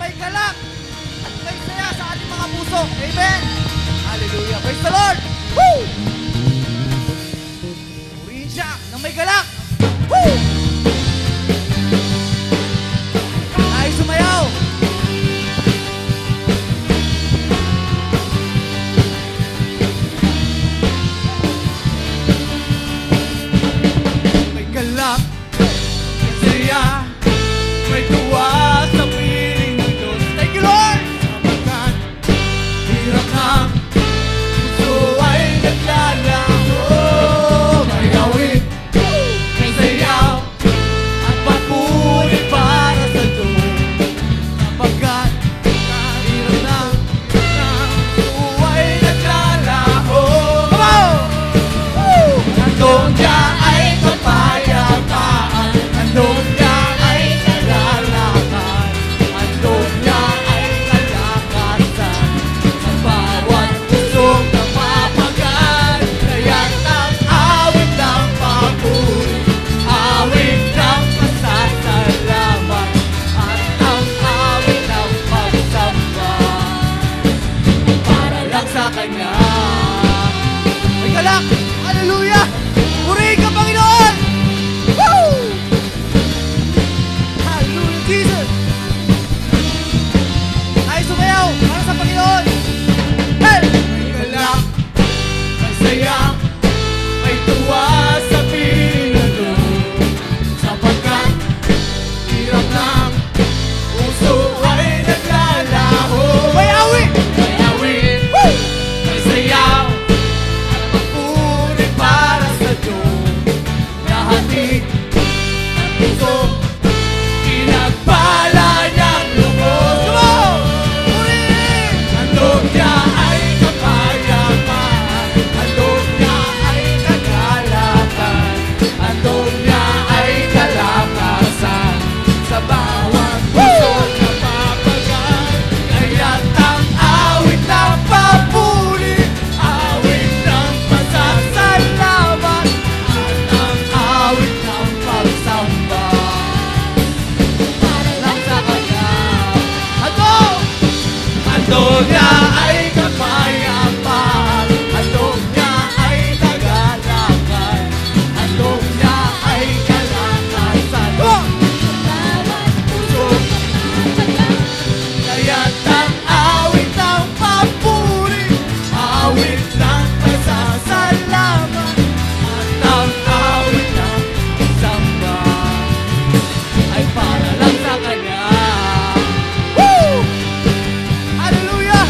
may galak at may saya sa ating mga puso. Amen! Hallelujah! Praise the Lord! Woo! Purihin siya ng may galak! Woo! Tayo sumayaw! May galak, may saya, may tuwa sa piling ng Diyos. Thank you, Lord! Sapagkat hirap ng puso ay naglalaho. May awit, may sayaw, at papulit para sa Diyos. Sapagkat hirap ng puso ay naglalaho. Nandun niya ay kapayapaan, nandun niya ay kagalakan, nandun niya ay kalakasan, sa bawat pusong napapagal. Kaya't ang awit ng papuri, awit ng pasasalamat, at ang awit ng pagsamba, para lang sa Kanya. May galak! Hallelujah! Purihin ka, Panginoon! Woo! Hallelujah, Jesus! Tayo sumayaw para sa Panginoon! Hey! May galak, may saya, may tuwa sa pinalo, sapagkat hirap ng puso ay naglalaho. May awit! May awit! Woo! May sayaw, at papulit para sa Diyos. Nahatid ang puso, pinagpala niyang lubos. Come on! Purihin! Handog niya ay kapayapaan, handog niya ay kagalakan, handog niya ay kalakasan, sa bawat puso napapagal. Kaya't ang awit ng papuri, awit ng pasasalamat, at ang awit ng pagsamba, para lang sa Kanya. Handog niya ay kapayapaan, handog niya ay kagalakan, handog niya ay kalakasan, bawat puso. Kaya't ang awit ng papuri, awit ng pasasalamat, at ang awit ng samba, ay para lang sa Kanya. Woo! Hallelujah!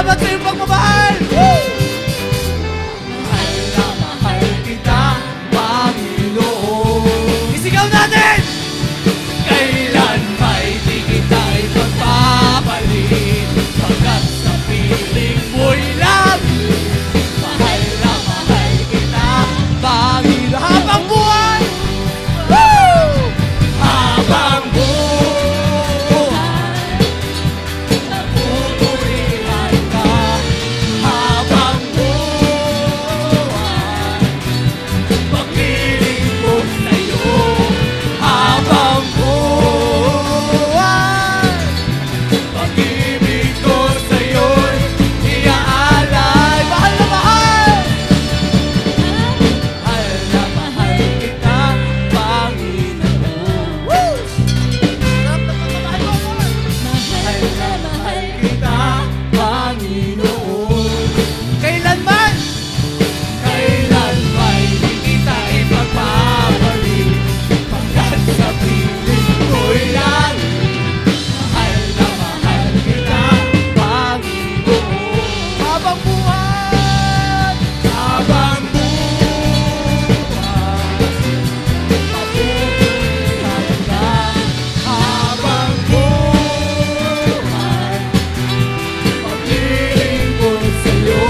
Salamat sa iyong pagmamahal! Woo! Mahal na mahal kita, Panginoon. Isigaw natin! Kailan ba'y di kita ipagpapalit? Pagkat sa piling mo'y lagi. Mahal na mahal kita, Panginoon. Habang buhay! Woo! Habang buhay, napupurihan ka. Habang buhay, pagpiling ko sa'yo. Habang buhay, pag-ibig ko sa'yo'y iaalay. Mahal na mahal! Mahal na mahal kita, Panginoon. Woo! Sarap na pagmamahal mo, Lord. Mahal na mahal kita, Panginoon. Kailanman, kailanman di kita ipagpapalit. Pagkat sa piling ko'y langit. Mahal na mahal kita, Panginoon. Habang buhay, habang buhay, papupurihan ka. Habang buhay, pag-ibig ko sa'yo.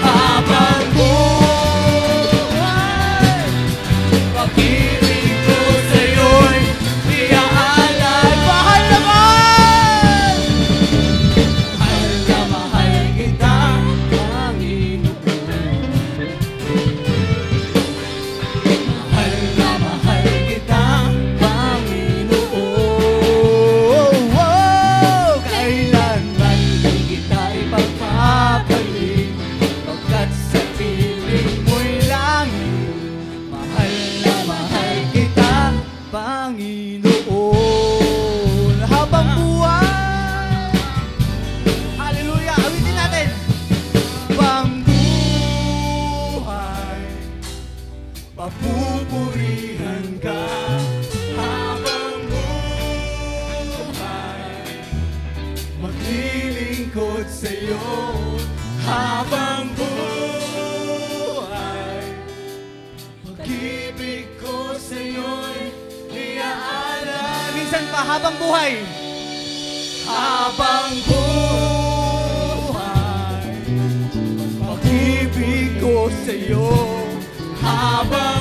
Habang buhay, pag-ibig ko sa'yo'y iaalay. Mahal na mahal! Mahal na mahal kita, Panginoon. Mahal na mahal kita, Panginoon. Kailanman di kita ipagpapalit. Pagkat sa piling mo'y langit. Mahal na mahal kita, Panginoon. Habang buhay. Hallelujah! Awitin natin. Habang buhay, papupurihan ka. Habang buhay, maglilingkod sa'yo. Habang buhay, pag-ibig ko sa'yo'y iaalay. Minsan pa, habang buhay. Habang buhay, pag-ibig ko sa'yo. Habang